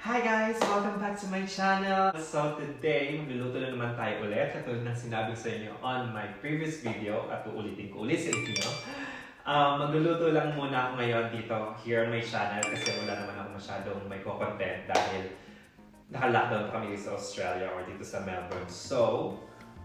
Hi guys! Welcome back to my channel! So today, magluluto na naman tayo ulit. Katulad ng sinabi sa inyo on my previous video at uulitin ko ulit sa inyo. Magluluto lang muna ako ngayon dito here on my channel kasi wala naman ako masyadong may content dahil naka-lockdown pa kami sa Australia or dito sa Melbourne. So,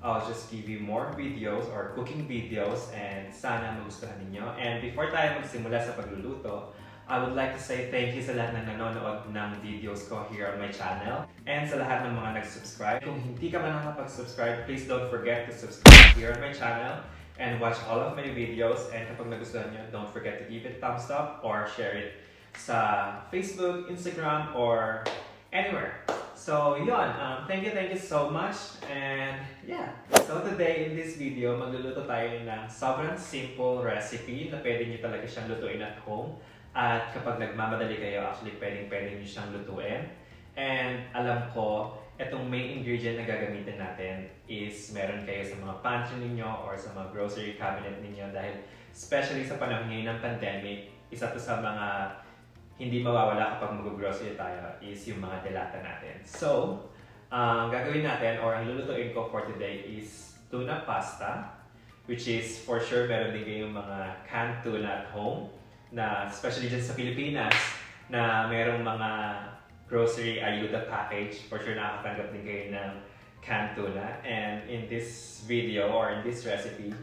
I'll just give you more videos or cooking videos and sana magustuhan ninyo. And before tayo magsimula sa pagluluto, I would like to say thank you sa lahat ng nanonood ng videos ko here on my channel and sa lahat ng mga nag-subscribe. Kung hindi ka man nakapag-subscribe, please don't forget to subscribe here on my channel and watch all of my videos. And kapag nagustuhan nyo, don't forget to give it thumbs up or share it sa Facebook, Instagram, or anywhere. So yun, thank you so much. And yeah, so today in this video, magluluto tayo ng sobrang simple recipe na pwede nyo talaga siyang lutuin at home. At kapag nagmamadali kayo, actually pwede nyo siyang lutuin. And alam ko, itong main ingredient na gagamitin natin is meron kayo sa mga pantry ninyo or sa mga grocery cabinet ninyo dahil especially sa panahon ngayon ng pandemic, isa to sa mga hindi mawawala kapag mag-grocery tayo is yung mga delata natin. So, gagawin natin or ang lulutuin ko for today is tuna pasta, which is for sure meron din kayong mga canned tuna at home na especially dyan sa Pilipinas na merong mga grocery ayuda package. For sure nakakatanggap din kayo ng canned tuna. And in this video or in this recipe,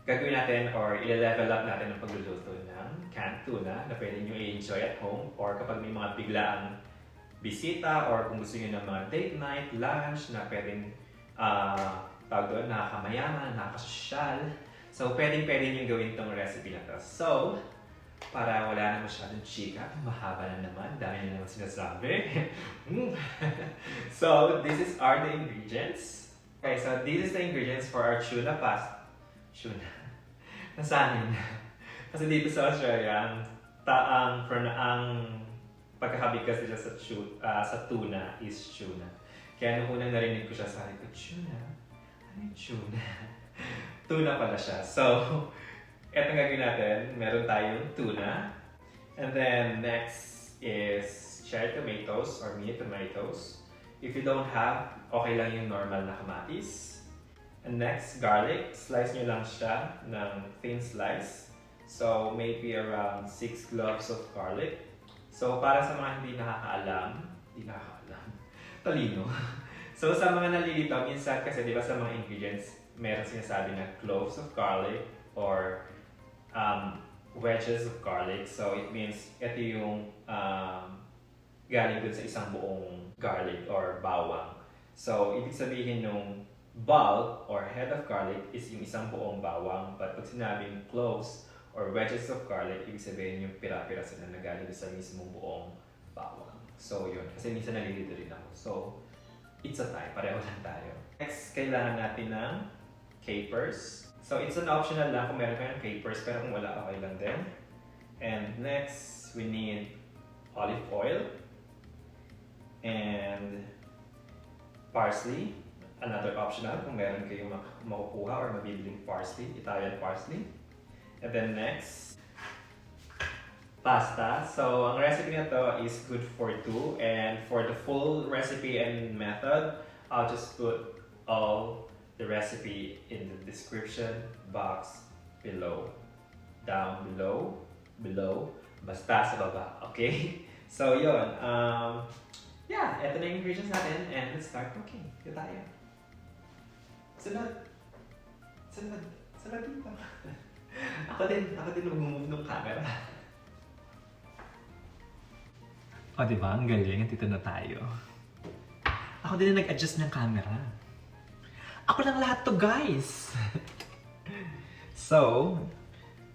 gagawin natin or i-level up natin ang pagluluto ng canned tuna na pwede nyo i-enjoy at home or kapag may mga biglaang bisita or kung gusto nyo ng mga date night, lunch na pwedeng tawag doon, nakakamayaman, nakakasosyal. So pwede nyo gawin itong recipe na to. So, para wala na masyadong chika, mahaba na naman, dami na naman sinasabi. So, are the ingredients. Okay, so this is the ingredients for our tuna pasta. Tuna. Nasanin. Kasi dito sa Australia, ang pagkakabigkas nila sa tuna is tuna. Kaya nung unang narinig ko siya, sabi ko, tuna? Ano yung tuna? Tuna pala siya. So, eto ang gagawin natin. Meron tayong tuna. And then next is cherry tomatoes or mini tomatoes. If you don't have, okay lang yung normal na kamatis. And next, garlic. Slice nyo lang siya ng thin slice. So, maybe around 6 cloves of garlic. So, para sa mga hindi nakakaalam, talino. So, sa mga nalilito, minsan kasi di ba sa mga ingredients, meron sinasabi na cloves of garlic or wedges of garlic. So, it means ito yung galing dun sa isang buong garlic or bawang. So, ibig sabihin nung bulb or head of garlic is yung isang buong bawang. But pag sinabing cloves or wedges of garlic, ibig sabihin yung pira-pira sila na galing sa mismong buong bawang. So yun, kasi minsan nalilito rin ako. So, it's a tie, pareho lang tayo. Next, kailangan natin ng capers. So it's an optional lang kung meron kayo ng capers, pero kung wala, okay lang din. And next, we need olive oil and parsley. Another optional kung meron kayong makukuha or mabibiling parsley, Italian parsley. And then next, pasta. So ang recipe na to is good for 2. And for the full recipe and method, I'll just put all the recipe in the description box below. Down below, basta sa baba. Okay? So yun. Yeah, eto na yung ingredients natin and let's start cooking. Ito tayo. Sunod dito. Ako din mag-move ng camera. O diba, ang galing, nandito na tayo. Ako din nag-adjust ng camera. Ako lang lahat to, guys! So,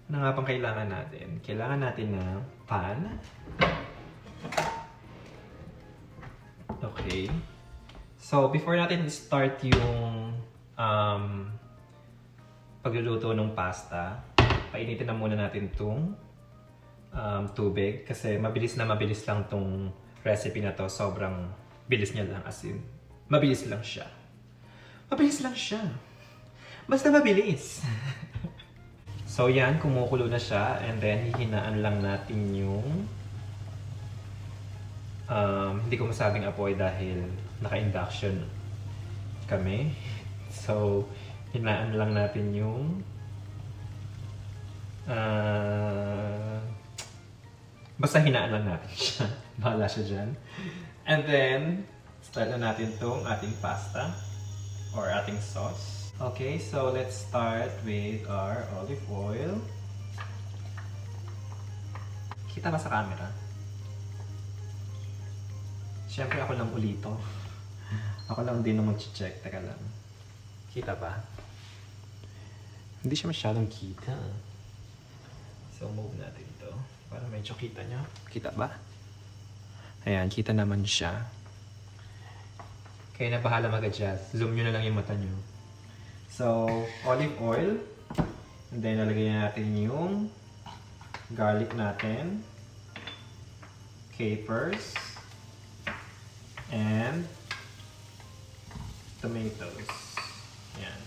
ano nga pang kailangan natin? Kailangan natin ng pan. Okay. So, before natin start yung pagluluto ng pasta, painitin na muna natin itong tubig kasi mabilis lang tong recipe na to. Sobrang bilis niya lang, as in, mabilis lang siya. Basta mabilis. So yan, kumukulo na siya and then hihinaan lang natin yung Hindi ko masabing apoy dahil naka-induction kami. So, hinaan lang natin yung basta hinaan lang natin siya. Bahala siya dyan. And then, start na natin itong ating pasta or ating sauce. Okay, so let's start with our olive oil. Kita ba sa camera? Siyempre ako lang ulito. Ako lang din na mag-check. Teka lang. Kita ba? Hindi siya masyadong kita. So, move natin ito. Para medyo kita niya. Kita ba? Ayan, kita naman siya. Kaya na bahala mag-adjust. Zoom nyo na lang yung mata nyo. So, olive oil. And then, nalagay na natin yung garlic natin. Capers. And tomatoes. Yan.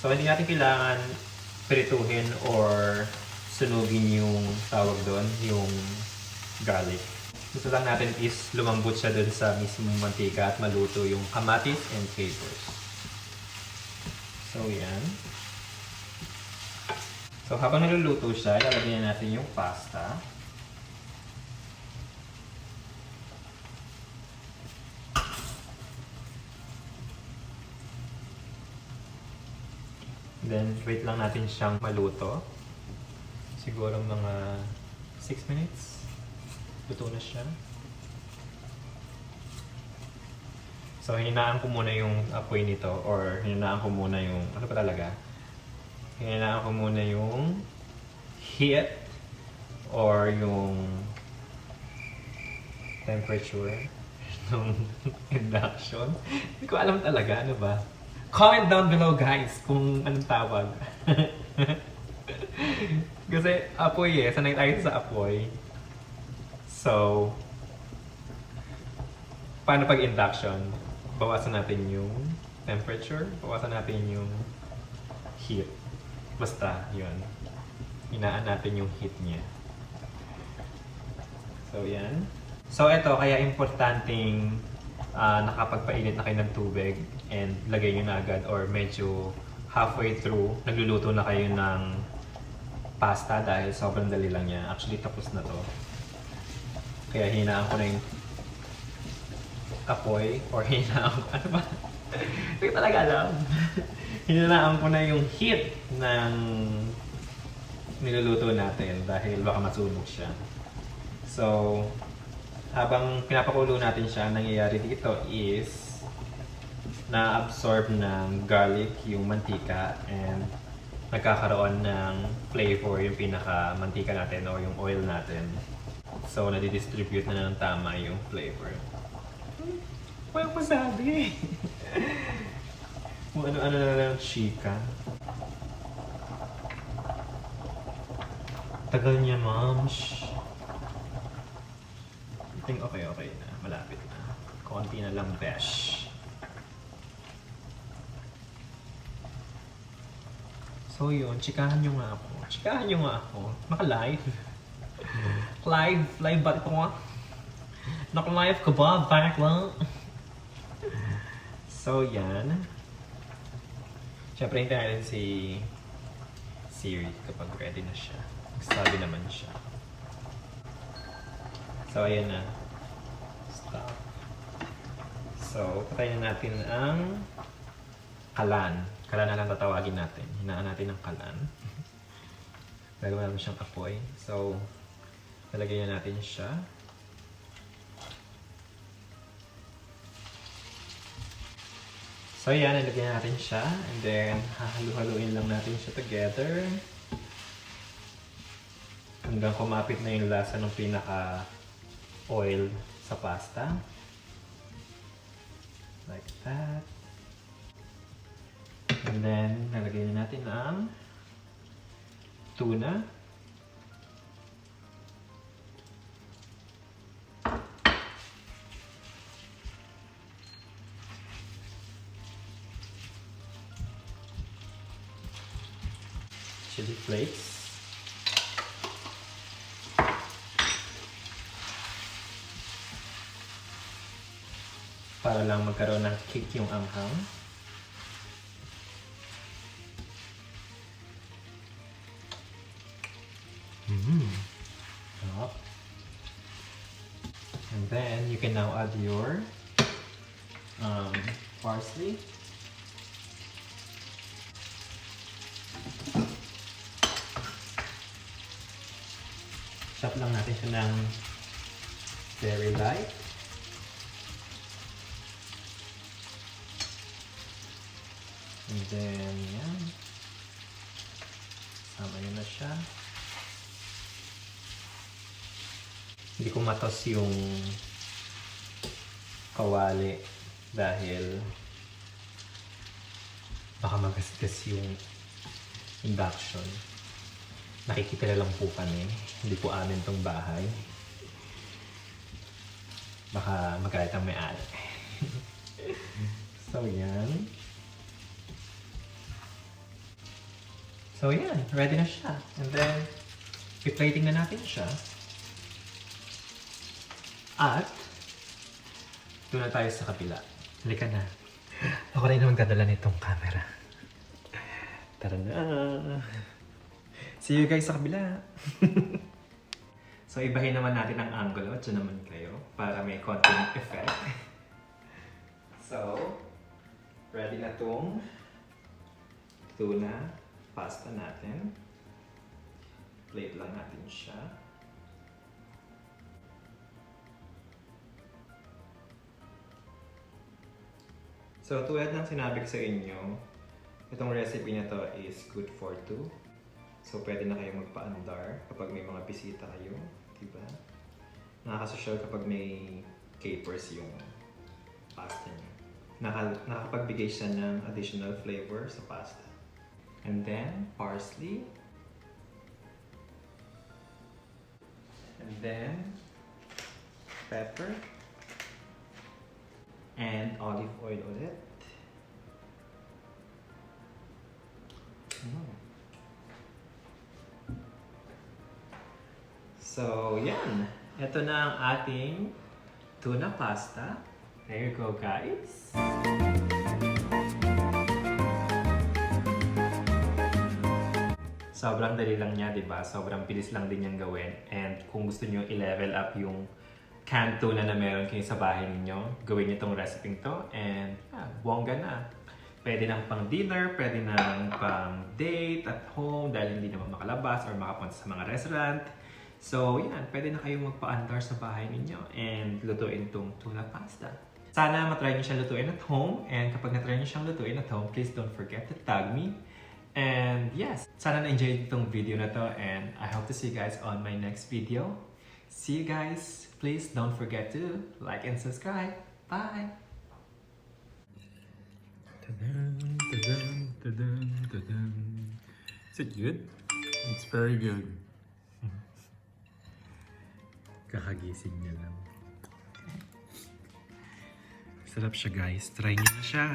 So, hindi natin kailangan prituhin or sunugin yung tawag doon, yung garlic. Gusto lang natin is lumambot siya doon sa mismong mantika at maluto yung kamatis and capers. So, yan. So, habang naluluto siya, ilalagyan natin yung pasta. Then, wait lang natin siyang maluto. Siguro mga 6 minutes. Luto na siya. So, hininaan ko muna yung apoy nito or hininaan ko muna yung, ano pa talaga? Hininaan ko muna yung heat or yung temperature ng induction. Hindi ko alam talaga, ano ba? Comment down below guys kung anong tawag. Kasi apoy sanay tayo sa apoy. So, paano pag induction? Bawasan natin yung temperature, bawasan natin yung heat. Basta, yun. Hinaan natin yung heat niya. So, yan. So, ito, kaya importanteng nakapagpainit na kayo ng tubig and lagay nyo na agad or medyo halfway through, nagluluto na kayo ng pasta dahil sobrang dali lang niya. Actually, tapos na to. Kaya hinaan ko na yung apoy or hinaan ko, ano ba? Hindi ko talaga alam. Hinaan ko na yung heat ng niluluto natin dahil baka masunog siya. So, habang pinapakulo natin siya, nangyayari dito is na-absorb ng garlic yung mantika and nagkakaroon ng flavor yung pinaka-mantika natin o yung oil natin. So, nadidistribute na ng tama yung flavor. Walang masabi. Kung ano-ano na lang chika. Tagal niya, moms. I think okay na. Malapit na. Konti na lang, besh. So yun, chikahan nyo nga ako. Chikahan nyo nga ako. Naka-live. Live ba ito nga? Naka-live ka ba? Back lang. So yan. Siyempre hintayin natin si Siri kapag ready na siya. Magsabi naman siya. So, ayan na. Stop. So, patayin na natin ang kalan. Kalan na lang tatawagin natin. Hinaan natin ang kalan. Gagawin natin siyang apoy. So, nalagyan na natin siya. So, ayan. Nalagyan natin siya. And then, hahalu-haluin lang natin siya together. Hanggang kumapit na yung lasa ng pinaka-oil sa pasta. Like that. And then, nalagay na natin ang tuna. Chili flakes. Para lang magkaroon ng kick yung anghang. Sarap. And then you can now add your parsley. Chop lang natin siya ng very light. And then, yan. Sama yun na siya. Hindi ko matos yung kawali dahil baka magasgas yung induction. Nakikita na lang po kami. Hindi po amin tong bahay. Baka magalit ang may-ari. So, yan. So, yan. Ready na siya. And then, i-plating na natin siya. At, doon na tayo sa kabila. Halika na. Ako rin naman magdadala nitong camera. Tara na. See you guys sa kabila. So, ibahin naman natin ang angulo. Diyan naman kayo para may konting effect. So, ready na itong tuna pasta natin. Plate lang natin siya. So, tulad ng sinabi ko sa inyo, itong recipe na to is good for two. So, pwede na kayo magpa-andar kapag may mga bisita kayo, diba? Nakakasosyal kapag may capers yung pasta niyo. Nakapagbigay siya ng additional flavor sa pasta. And then, parsley. And then, pepper. And olive oil ulit. So, yan. Ito na ang ating tuna pasta. There you go, guys. Sobrang dali lang niya, diba? Sobrang bilis lang din niyang gawin. And kung gusto niyo i-level up yung canned tuna na meron kayo sa bahay ninyo, gawin niyo itong recipe to. And buwangga na. Pwede nang pang dinner, pwede nang pang date at home dahil hindi naman makalabas or makapunta sa mga restaurant. So, yan. Pwede na kayong magpa-andar sa bahay ninyo and lutuin itong tuna pasta. Sana matry niyo siyang lutuin at home. And kapag natry niyo siyang lutuin at home, please don't forget to tag me. And yes, sana na-enjoy itong video na to. And I hope to see you guys on my next video. See you guys. Please don't forget to like and subscribe. Bye! Is it good? It's very good. Kakagising niya lang. Sarap siya, guys. Try niyo na siya.